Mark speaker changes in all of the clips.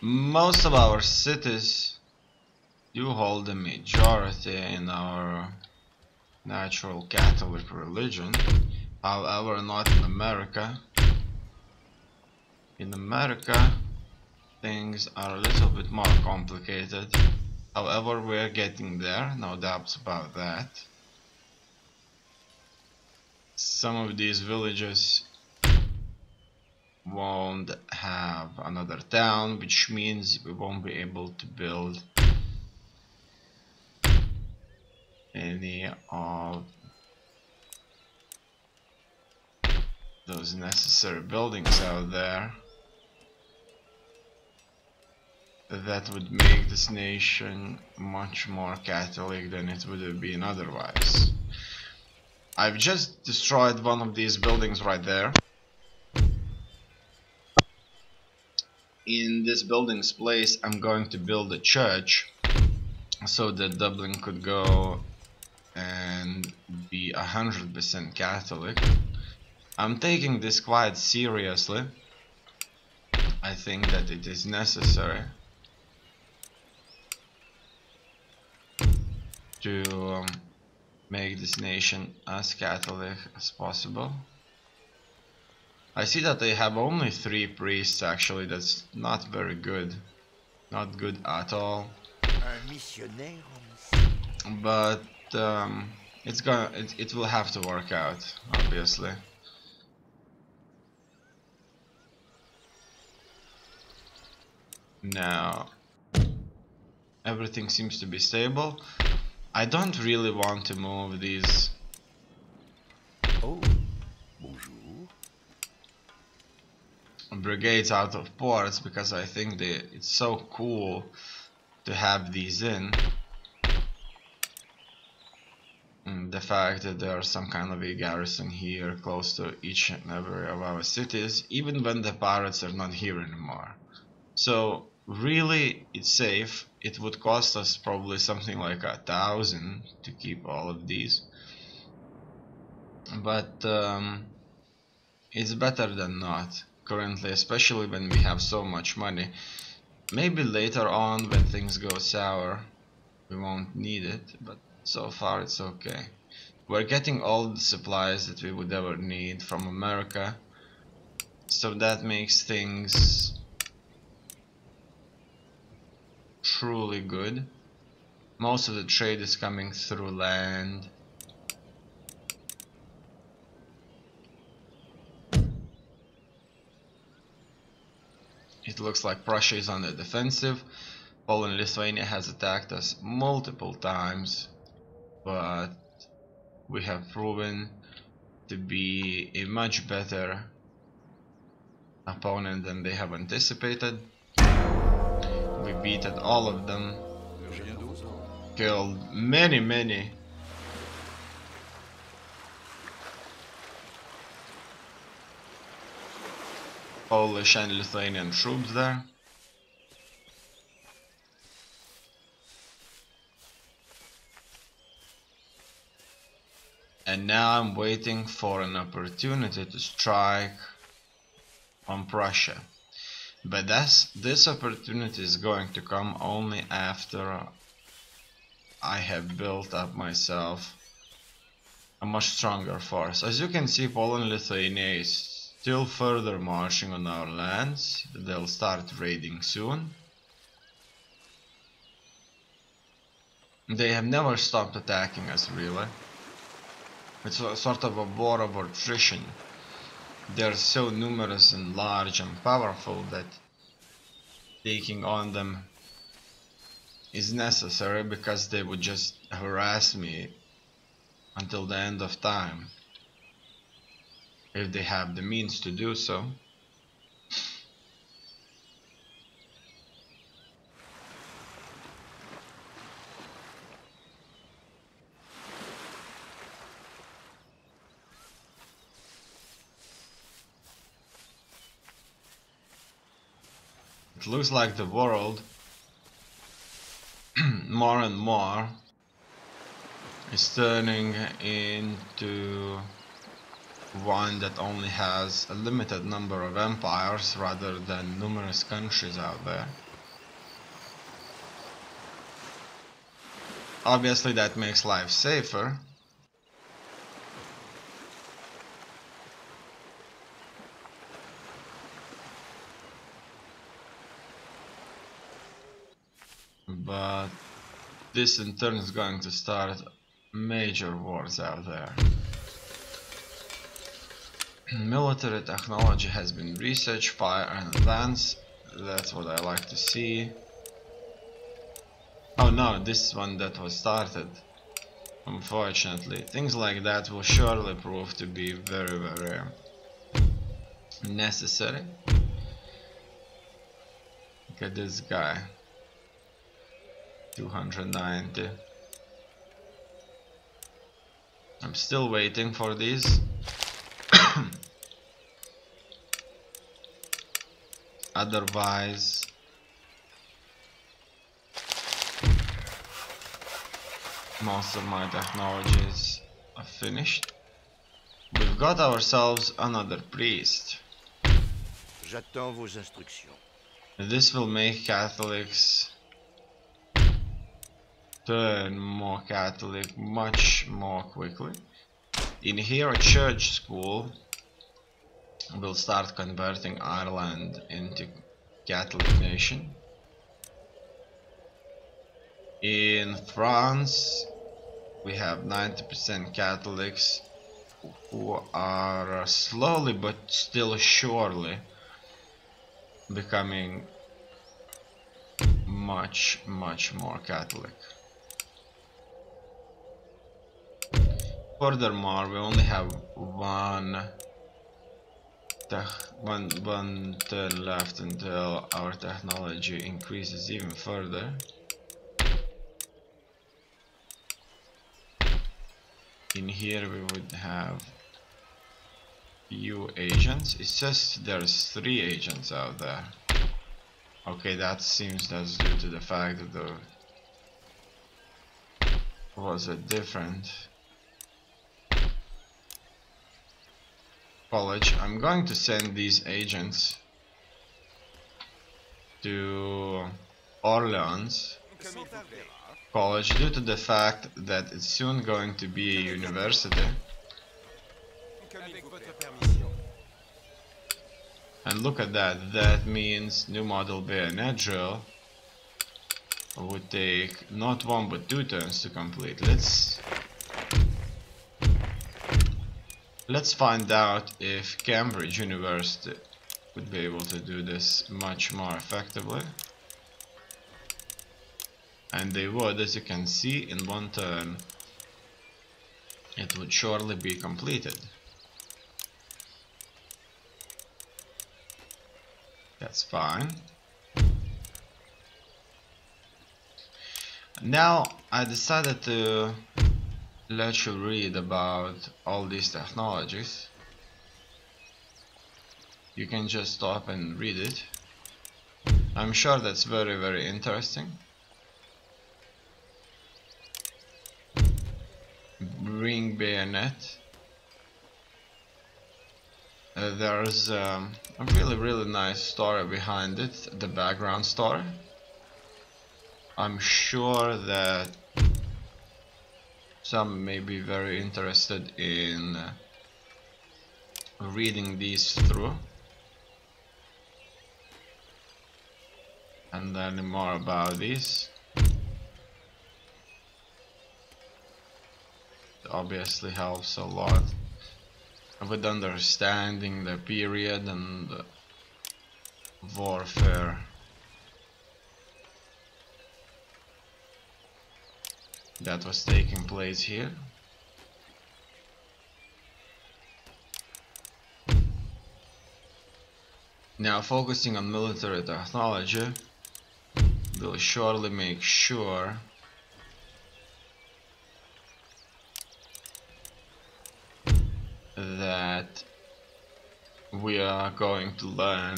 Speaker 1: Most of our cities do hold the majority in our natural Catholic religion. However, not in America. In America, things are a little bit more complicated. However, we're getting there, no doubts about that. Some of these villages won't have another town, which means we won't be able to build any of those necessary buildings out there that would make this nation much more Catholic than it would have been otherwise. I've just destroyed one of these buildings right there. In this building's place, I'm going to build a church so that Dublin could go and be 100% Catholic. I'm taking this quite seriously. I think that it is necessary to make this nation as Catholic as possible. I see that they have only 3 priests actually. That's not very good. Not good at all. But it will have to work out, obviously. Now everything seems to be stable. I don't really want to move these brigades out of ports because I think it's so cool to have these in. And the fact that there are some kind of a garrison here close to each and every of our cities, even when the pirates are not here anymore. So really, it's safe. It would cost us probably something like 1,000 to keep all of these, but it's better than not currently, especially when we have so much money. Maybe later on, when things go sour, we won't need it, but so far it's okay. We're getting all the supplies that we would ever need from America, so that makes things truly good. Most of the trade is coming through land. It looks like Prussia is on the defensive. Poland and Lithuania has attacked us multiple times, but we have proven to be a much better opponent than they have anticipated. We beaten all of them, killed many Polish and Lithuanian troops there. And now I'm waiting for an opportunity to strike on Prussia. But this opportunity is going to come only after I have built up myself a much stronger force. As you can see, Poland and Lithuania is still further marching on our lands. They'll start raiding soon. They have never stopped attacking us, really. It's a sort of a war of attrition. They're so numerous and large and powerful that taking on them is necessary, because they would just harass me until the end of time if they have the means to do so. It looks like the world more and more is turning into one that only has a limited number of empires rather than numerous countries out there. Obviously that makes life safer. But this in turn is going to start major wars out there. Military technology has been researched, fire and advance. That's what I like to see. Oh no, this one that was started. Unfortunately, things like that will surely prove to be very necessary. Look at this guy. 290. I'm still waiting for these. Otherwise, most of my technologies are finished. We've got ourselves another priest.
Speaker 2: J'attends vos instructions.
Speaker 1: This will make Catholics turn more Catholic much more quickly. In here, a church school will start converting Ireland into Catholic nation. In France, we have 90% Catholics who are slowly but still surely becoming much more Catholic. Furthermore, we only have one turn left until our technology increases even further. In here we would have few agents. It says there's 3 agents out there. Okay, that seems that's due to the fact that there was a different college. I'm going to send these agents to Orleans College due to the fact that it's soon going to be a university. And look at that, that means new model bayonet drill would take not 1 but 2 turns to complete. Let's find out if Cambridge University would be able to do this much more effectively. And they would, as you can see, in 1 turn it would surely be completed. That's fine. Now I decided to let you read about all these technologies. You can just stop and read it. I'm sure that's very interesting. Ring bayonet. There's a really nice story behind it, the background story. I'm sure that some may be very interested in reading these through and learning more about these. It obviously helps a lot with understanding the period and the warfare that was taking place here. Now, focusing on military technology will surely make sure that we are going to learn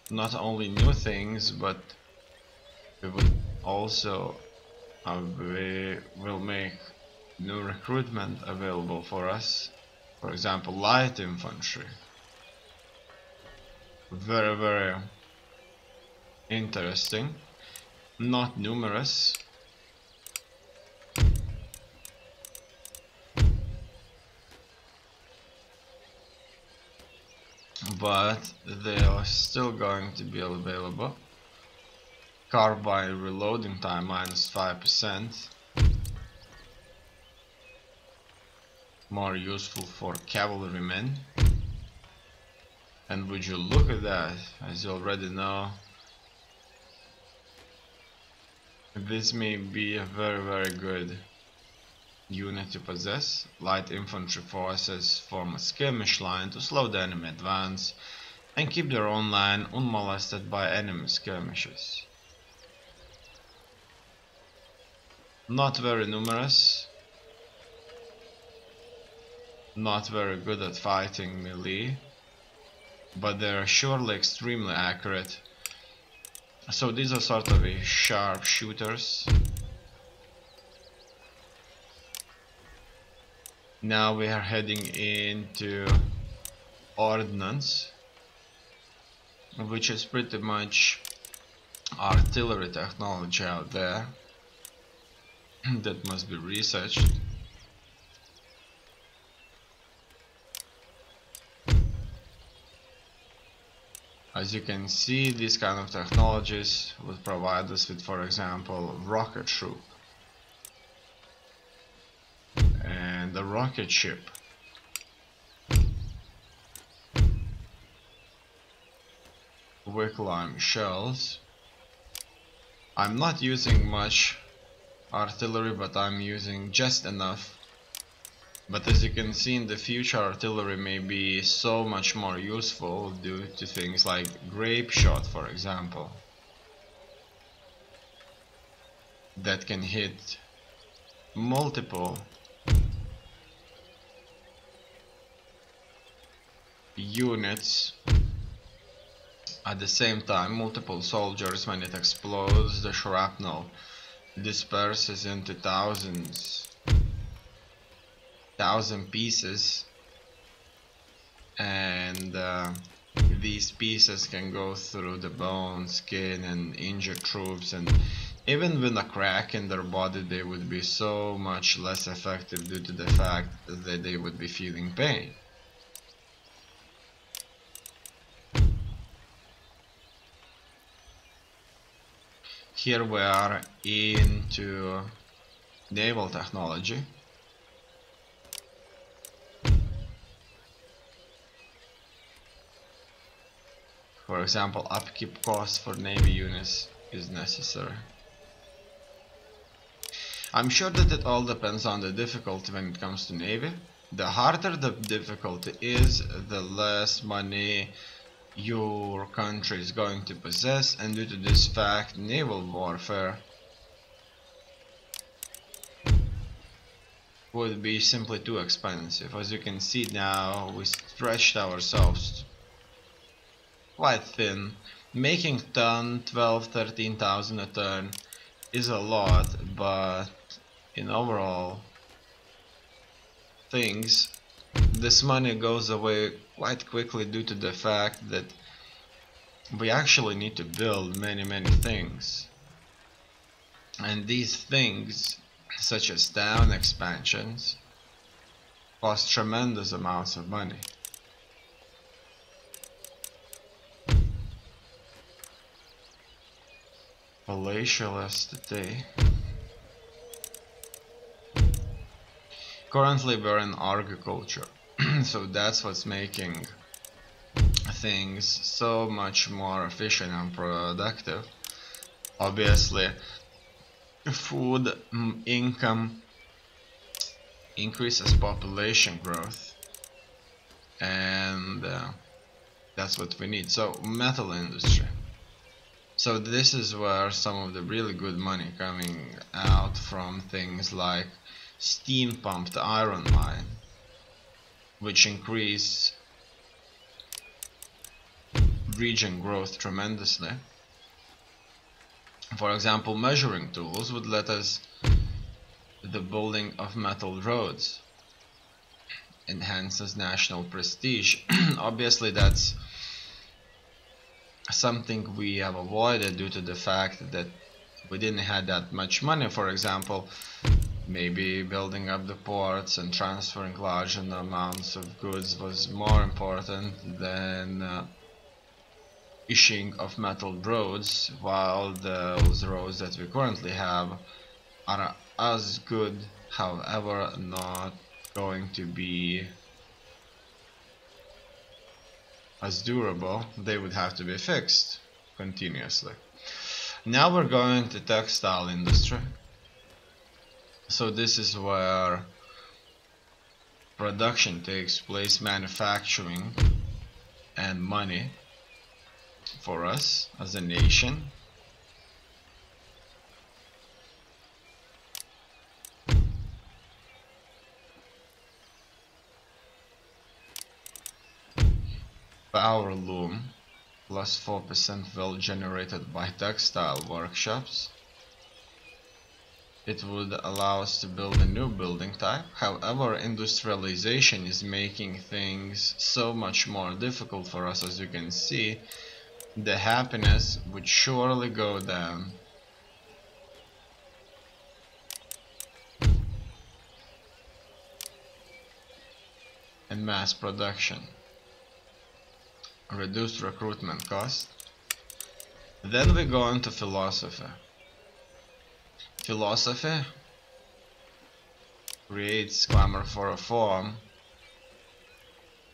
Speaker 1: not only new things, but we will also we will make new recruitment available for us. For example, light infantry. Very interesting. Not numerous, but they are still going to be available. Carbine reloading time -5%, more useful for cavalrymen. And would you look at that, as you already know, this may be a very good unit to possess. Light infantry forces form a skirmish line to slow the enemy advance and keep their own line unmolested by enemy skirmishes. Not very numerous, not very good at fighting melee, but they are surely extremely accurate. So these are sort of a sharp shooters. Now we are heading into ordnance, which is pretty much artillery technology out there that must be researched. As you can see, these kind of technologies would provide us with, for example, rocket troop and a rocket ship. Quicklime shells. I'm not using much artillery, but I'm using just enough. But as you can see, in the future, artillery may be so much more useful due to things like grape shot, for example, that can hit multiple units at the same time, multiple soldiers. When it explodes, the shrapnel disperses into thousand pieces, and these pieces can go through the bone, skin, and injure troops, and even with a crack in their body, they would be so much less effective due to the fact that they would be feeling pain. Here we are into naval technology. For example, upkeep cost for navy units is necessary. I'm sure that it all depends on the difficulty when it comes to navy. The harder the difficulty is, the less money your country is going to possess, and due to this fact, naval warfare would be simply too expensive. As you can see now, we stretched ourselves quite thin. Making 10, 12, 13,000 a turn is a lot, but in overall things, this money goes away quite quickly due to the fact that we actually need to build many things, and these things, such as town expansions, cost tremendous amounts of money. Palatial estate. Currently we're in agriculture, so that's what's making things so much more efficient and productive. Obviously, food income increases population growth, and that's what we need. So metal industry. So this is where some of the really good money coming out from, things like steam pumped iron mine, which increase region growth tremendously. For example, measuring tools would let us the building of metal roads, enhances national prestige. Obviously that's something we have avoided due to the fact that we didn't have that much money. For example, Maybe building up the ports and transferring large amounts of goods was more important than issuing of metal roads, while those roads that we currently have are as good, however not going to be as durable. They would have to be fixed continuously. Now we're going to textile industry. So this is where production takes place, manufacturing and money for us as a nation. Power loom plus 4% will generated by textile workshops. It would allow us to build a new building type. However, industrialization is making things so much more difficult for us. As you can see, the happiness would surely go down. And mass production. Reduced recruitment cost. Then we go into philosophy. Philosophy creates clamor for reform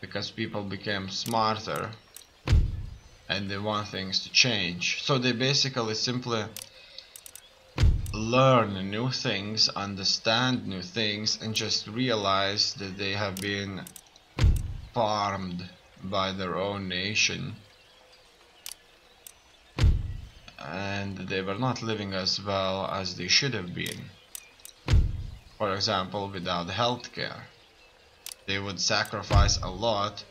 Speaker 1: because people became smarter and they want things to change. So they basically simply learn new things, understand new things, and just realize that they have been farmed by their own nation and they were not living as well as they should have been. For example, without healthcare, they would sacrifice a lot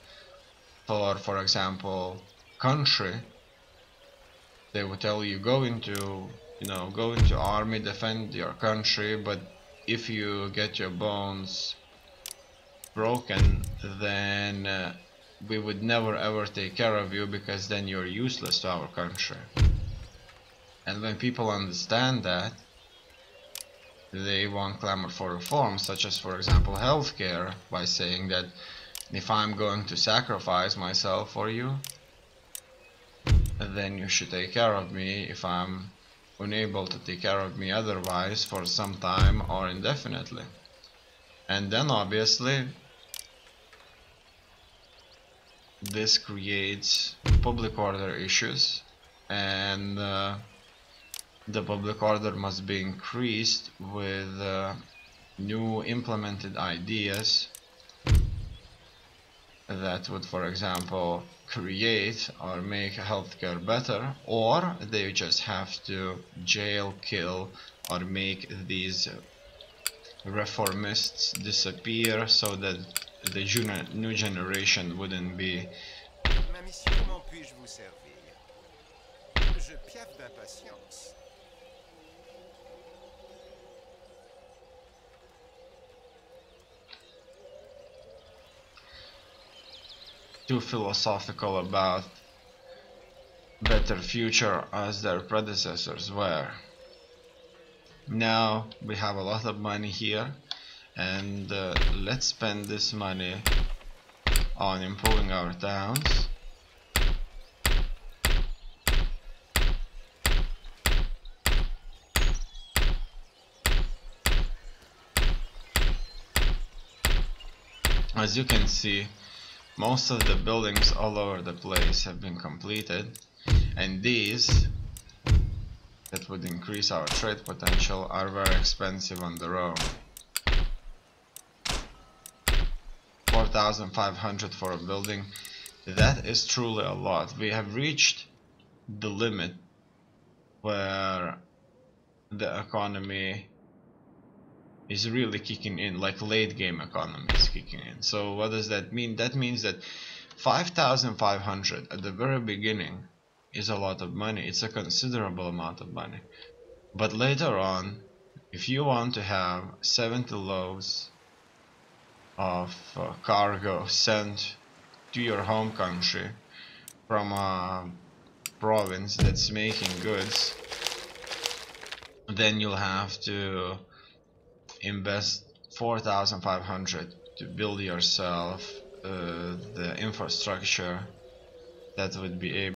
Speaker 1: for example, country. They would tell you go into army, defend your country, but if you get your bones broken, then we would never ever take care of you because then you're useless to our country. And when people understand that, they won't clamor for reform, such as, for example, healthcare, by saying that if I'm going to sacrifice myself for you, then you should take care of me if I'm unable to take care of me otherwise for some time or indefinitely. And then obviously this creates public order issues, and the public order must be increased with new implemented ideas that would, for example, create or make healthcare better, or they just have to jail, kill, or make these reformists disappear so that the new generation wouldn't be.
Speaker 2: Ma mission, comment puis-je vous servir? Je piaffe d'impatience.
Speaker 1: Too philosophical about better future as their predecessors were. Now we have a lot of money here, and let's spend this money on improving our towns. As you can see, most of the buildings all over the place have been completed, and these that would increase our trade potential are very expensive on their own. 4,500 for a building, that is truly a lot. We have reached the limit where the economy is really kicking in, like late game economy is kicking in. So what does that mean? That means that 5,500 at the very beginning is a lot of money. It's a considerable amount of money. But later on, if you want to have 70 loads of cargo sent to your home country from a province that's making goods, then you'll have to invest 4,500 to build yourself the infrastructure that would be able